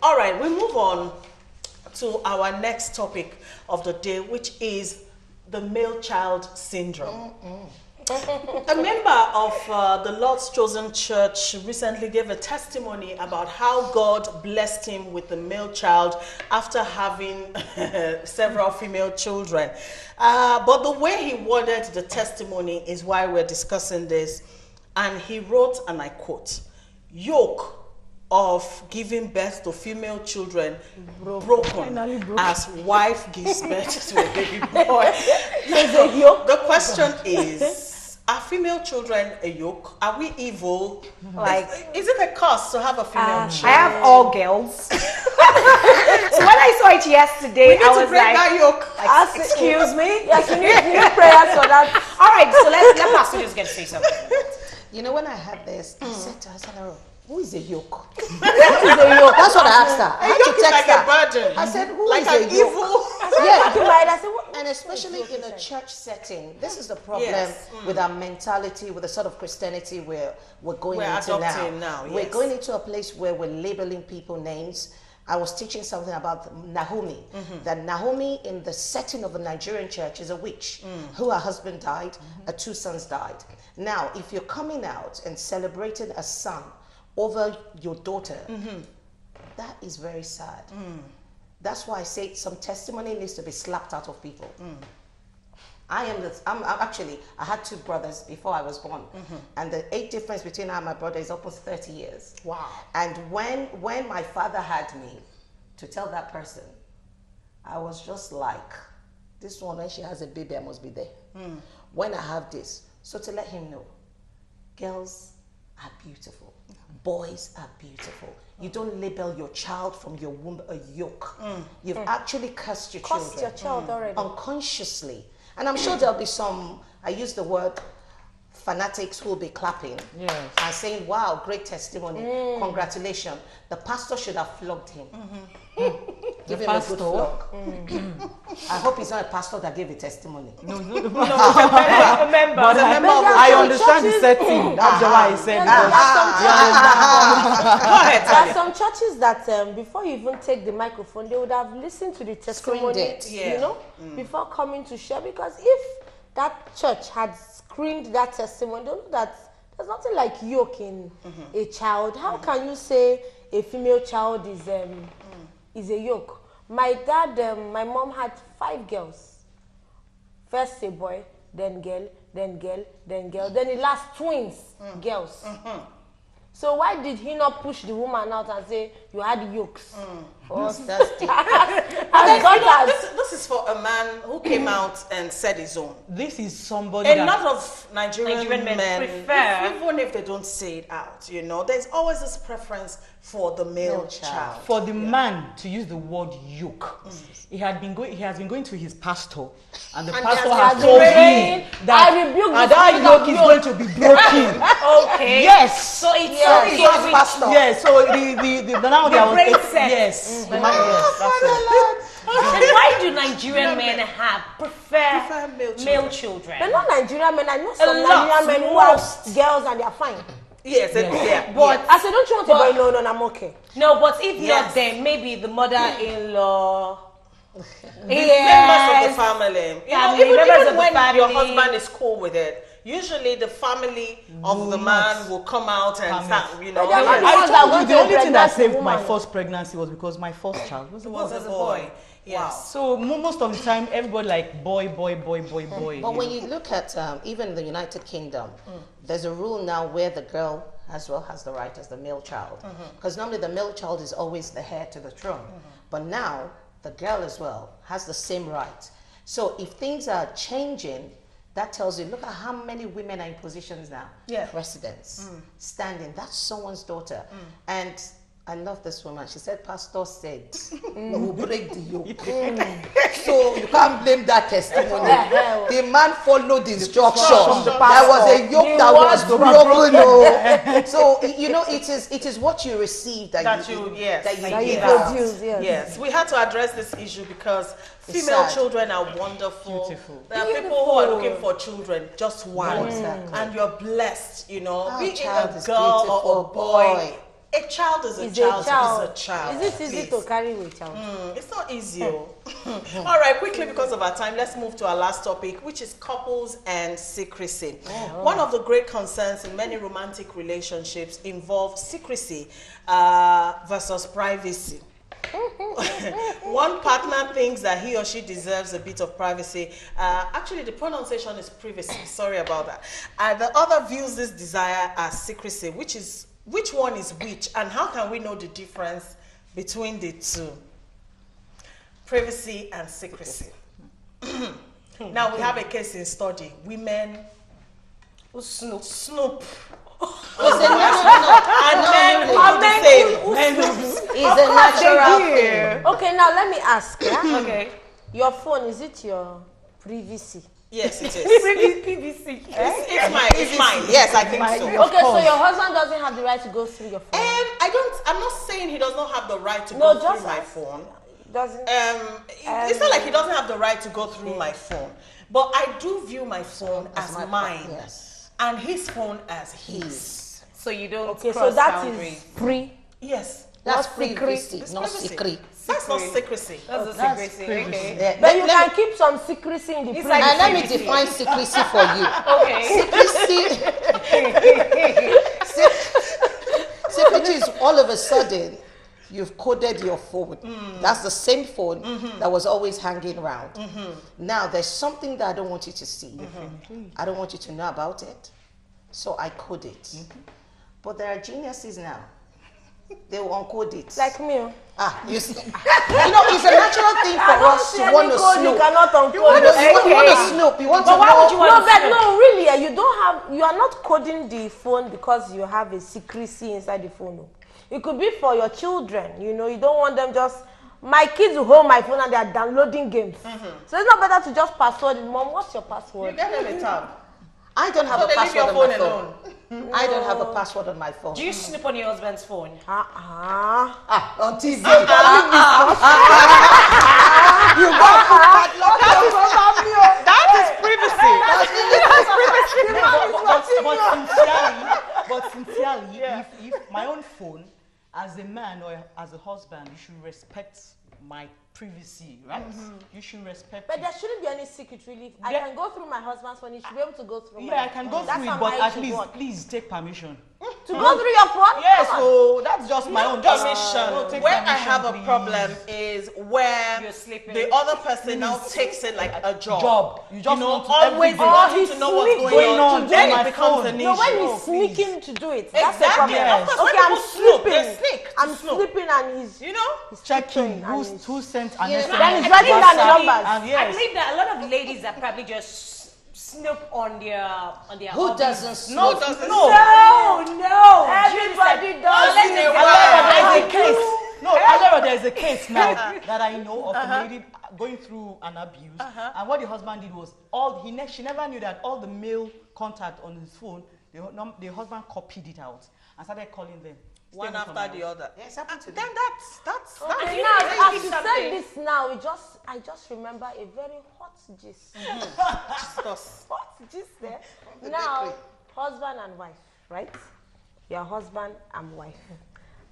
All right, we move on to our next topic of the day, which is the male child syndrome. A member of the Lord's Chosen Church recently gave a testimony about how God blessed him with a male child after having several female children. But the way he worded the testimony is why we're discussing this. And he wrote, and I quote, "Yoke of giving birth to female children broken as wife gives birth to a baby boy." The question is, are female children a yoke? Are we evil? Like, is it a curse to have a female child? I have all girls. So when I saw it yesterday, I was like, that yoke. excuse me? Yes, you need prayers for that. All right, so let Pastor just get to say something. You know, when I had this, I said to her, who is a yoke? Who is a yoke? That's what I asked her. I had to text her. A burden. I said, who like is an a yoke? evil? And especially in a church setting, this is the problem with our mentality, with the sort of Christianity we're going into now. We're going into a place where we're labeling people names. I was teaching something about Naomi, that Naomi in the setting of the Nigerian church is a witch who her husband died, her 2 sons died. Now, if you're coming out and celebrating a son over your daughter, that is very sad. That's why I say some testimony needs to be slapped out of people. I had 2 brothers before I was born, and the age difference between I and my brother is almost 30 years. Wow. And when my father had me to tell that person, I was just like, this one, when she has a baby, I must be there. When I have this, so to let him know, girls are beautiful, boys are beautiful. You don't label your child from your womb a yoke. You've actually cursed your children. Cursed your child already. Unconsciously. And I'm sure there'll be some, I use the word, fanatics who will be clapping and saying, wow, great testimony, congratulations. The pastor should have flogged him. Give him a good flog. I hope he's not a pastor that gave a testimony. No, I understand the setting. That's why I said there are some churches that before you even take the microphone, they would have listened to the testimony, you know, before coming to share. Because if that church had screened that testimony, they know that there's nothing like yoke in a child. How can you say a female child is a yoke? My dad, my mom had 5 girls. First a boy, then girl, then girl, then girl. Then the last twins, girls. So why did he not push the woman out and say, you had yokes? This is for a man who came out and said his own. This is somebody a lot of Nigerian men prefer, even if they don't say it out, you know, there's always this preference for the male child. For the man to use the word yoke. He has been going to his pastor, and the pastor has told him that that yoke is going to be broken. Okay. Yes. So it's pastor. Yes. So the now they are yes. The man, yes. That's it. And why do Nigerian men prefer male children? They're not Nigerian men. I know some Nigerian men who have girls and they're fine. Yes, but I said, don't you want to buy? No, I'm okay. No, but if not them, maybe the mother-in-law. Members of the family. Yeah, even when your husband is cool with it, usually the family of the man will come out and start, you know. I told you the only thing that saved my first pregnancy was because my first child was a boy. Yes. Wow. So most of the time, everybody like boy. But when you look at even the United Kingdom, there's a rule now where the girl as well has the right as the male child. Because normally the male child is always the heir to the throne. But now the girl as well has the same right. So if things are changing, that tells you, look at how many women are in positions now. Yeah. Residents, standing. That's someone's daughter. And I love this woman. She said, Pastor said, we'll break the yoke. So you can't blame that testimony. The man followed the instruction. There was a yoke that was broken. So, you know, it is what you receive that you produce. Yes, we had to address this issue because female children are wonderful. Beautiful. There are people who are looking for children, just one. And you're blessed, you know. Be it a girl or a boy. A child is a child. Is it easy to carry with child? It's not easy. All right, quickly because of our time, let's move to our last topic, which is couples and secrecy. One of the great concerns in many romantic relationships involves secrecy versus privacy. One partner thinks that he or she deserves a bit of privacy. Actually, the pronunciation is privacy. Sorry about that. The other views this desire as secrecy, which one is which, and how can we know the difference between the two? Privacy and secrecy. Now, we have a case in study. Women who snoop. It's a natural thing. Okay, now let me ask. Yeah? Okay. Your phone, is it your privacy? Yes, it is. PVC. It's mine. Yes, I think so. Okay, so your husband doesn't have the right to go through your phone? I'm not saying he does not have the right to go through my phone. Doesn't. It's not like he doesn't have the right to go through my phone. But I do view my phone as mine. Yes. And his phone as his. So you don't Okay, cross so that boundaries. is free. Yes. That's privacy. privacy, not secret. That's not secrecy. That's the secrecy. Okay. Yeah, But you can keep some secrecy in the It's privacy. like let me define secrecy for you. Okay. Secrecy is all of a sudden you've coded your phone. That's the same phone that was always hanging around. Now there's something that I don't want you to see. I don't want you to know about it. So I code it. But there are geniuses now. They will uncode it. Like me. You see, it's a natural thing for us to want to snoop. You cannot uncode. You want to snoop. You want to why would you want to snoop? No, really, you are not coding the phone because you have a secrecy inside the phone. It could be for your children. You don't want them just. My kids will hold my phone and they are downloading games. So it's not better to just password it. Mom, what's your password? You get them a tab. I don't have a password on my phone. I don't have a password on my phone. Do you snoop on your husband's phone? On TV. You got that is privacy. But sincerely, if my own phone, as a man or as a husband, you should respect my privacy, right? You should respect But it. there shouldn't be any secret, really. I can go through my husband's phone. He should be able to go through mine. I can go through it, but at least please take permission. To go through your phone? Yes, so that's just my own permission. Where I have a problem is where You're sleeping. the other person now takes it like a job. You just want to always wanting to know what's going on. Then it becomes an issue. No, when he's sneaking to do it, that's the Exactly. problem. Of course, Okay, when I'm people snoop, sleeping. they sneak to I'm snoop. sleeping and he's checking sleeping and who sent an Yes. SMS. Then he's writing down the WhatsApp, numbers. and I yes. believe that a lot of ladies are probably just snoop on their Who hobbies. doesn't snoop? No. Everybody does. There's a case. No, however, there's a case now that I know of a lady going through an abuse, and what the husband did was she never knew that all the male contact on his phone, the husband copied it out and started calling them One after the other. Yes, happened to Then them. that's Okay, now, as you said this now, I just remember a very hot gist. discuss. Hot gist there. Now, husband and wife, right? Your husband and wife.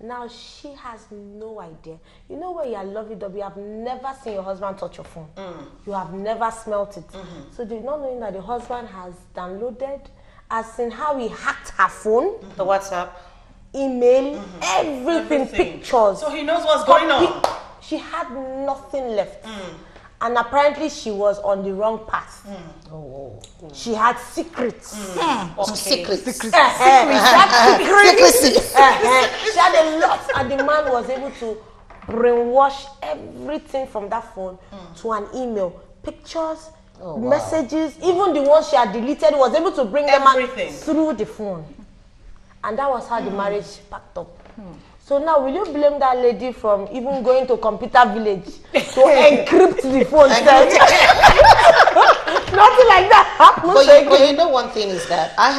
Now, she has no idea. You know where you are lovey-dovey, you have never seen your husband touch your phone. You have never smelt it. So they're not knowing that the husband has downloaded, as in how he hacked her phone. The WhatsApp. Email, everything, pictures. So he knows what's going on. She had nothing left. And apparently she was on the wrong path. She had secrets. Secrets. She had secrecy. She had a lot, and the man was able to brainwash everything from that phone to an email, pictures, messages, even the ones she had deleted, was able to bring them out through the phone. And that was how the marriage packed up. So now, will you blame that lady from even going to computer village to encrypt the phone? Nothing like that happens. But you know one thing is that I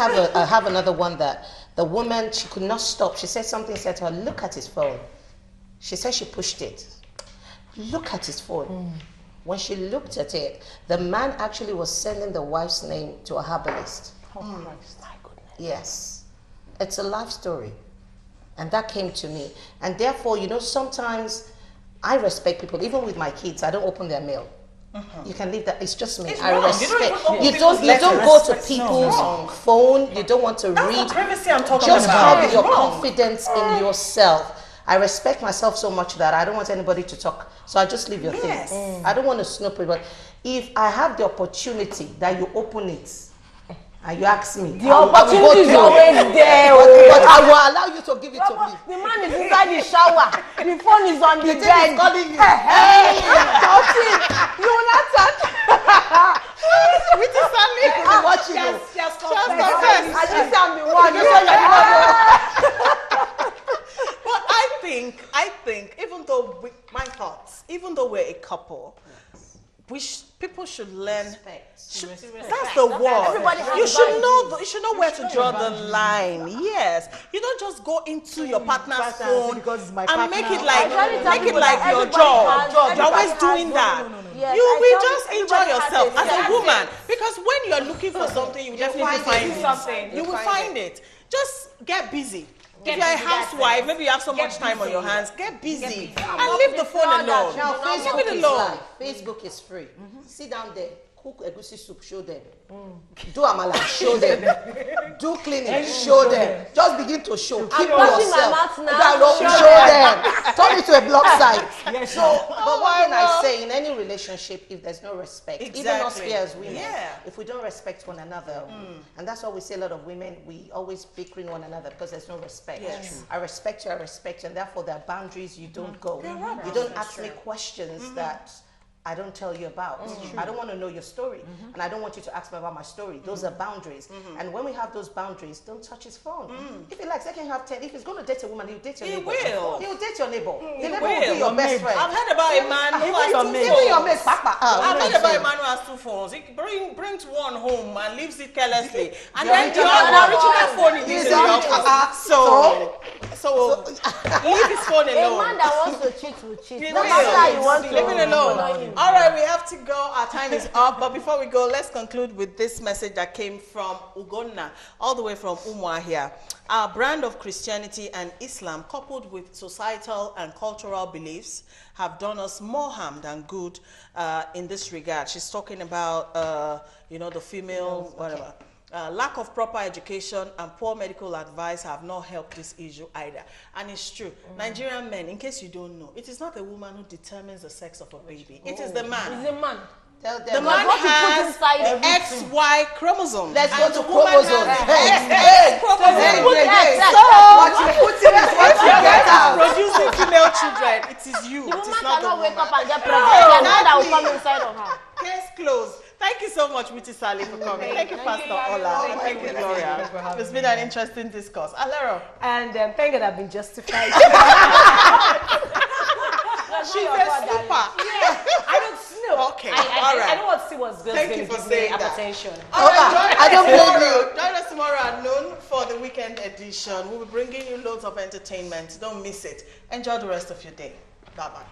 have another one that the woman, she could not stop. She said something, said to her, look at his phone. She said she pushed it. Look at his phone. When she looked at it, the man actually was sending the wife's name to a herbalist. Oh Christ, my goodness. Yes. It's a life story. And that came to me. And therefore, you know, sometimes I respect people. Even with my kids, I don't open their mail. You can leave that. It's just me. I respect. You don't go to people's phone. You don't want to read. Privacy I'm talking just about. have your confidence in yourself. I respect myself so much that I don't want anybody to talk. So I just leave your things. I don't want to snoop it. But if I have the opportunity that you open it, and you ask me, the opportunity is always there. But I will allow you to give it to me. The man is inside the shower. The phone is on the bed. Calling you. Hey, touching. You will not touch. With the family, watching you. Just confess. I just am the one. But I think, even though my thoughts, even though we're a couple, people should learn. That's the word. You should know where to draw the line. Yes, you don't just go into your partner's phone and make it like your job. You're always doing that. Yes, you will just enjoy yourself as a woman, because when you're looking for something, you definitely find it. You will find it. Just get busy. If you're a housewife, maybe you have so much time on your hands, get busy and leave the phone alone. Now, Leave it alone. Facebook is free. Sit down there, cook egusi soup, show them. Do amala, show them. Do cleaning, show them. Just begin to show. Keep washing yourself. my mouth now. Show them. Turn it to a blog site. So, but one thing I say, in any relationship, if there's no respect, even us here as women, if we don't respect one another, and that's why we say a lot of women, we always bickering one another because there's no respect. I respect you, and therefore there are boundaries you don't go. You don't ask me questions that I don't tell you about. I don't want to know your story, and I don't want you to ask me about my story. Those are boundaries. And when we have those boundaries, don't touch his phone. If he likes, they can have 10. If he's going to date a woman, he'll date your neighbor. He'll date your neighbor. The neighbor will be your best friend. I've heard about a man who has two phones. Even your mate, Papa. I've heard about a man who has two phones. He brings one home and leaves it carelessly, and then the original phone is in the office. So leave his phone alone. A man that wants to cheat will cheat. He No will. matter how you want to. Leave it alone. All right, we have to go. Our time is up. But before we go, let's conclude with this message that came from Ugonna, all the way from Umuahia. Our brand of Christianity and Islam, coupled with societal and cultural beliefs, have done us more harm than good in this regard. She's talking about, the female, whatever. Lack of proper education and poor medical advice have not helped this issue either. And it's true. Nigerian men, in case you don't know, it is not a woman who determines the sex of a baby. It is the man. It's a man. The man has XY chromosomes. Let's go to chromosomes. Producing female children, it is you. The It is woman not the cannot wake woman. up and get pregnant. And now that will come inside of her. Case closed. Thank you so much, Witi Sally, for coming. Thank you, Pastor Ola. Thank you, Gloria. It's been an interesting discourse. Alero. And thank God I've been justified. She's a super. I don't know. Okay, all right. I know what was good. Thank you for saying that. Attention. All right, I don't blame you. Join us tomorrow at noon for the weekend edition. We'll be bringing you loads of entertainment. Don't miss it. Enjoy the rest of your day. Bye-bye.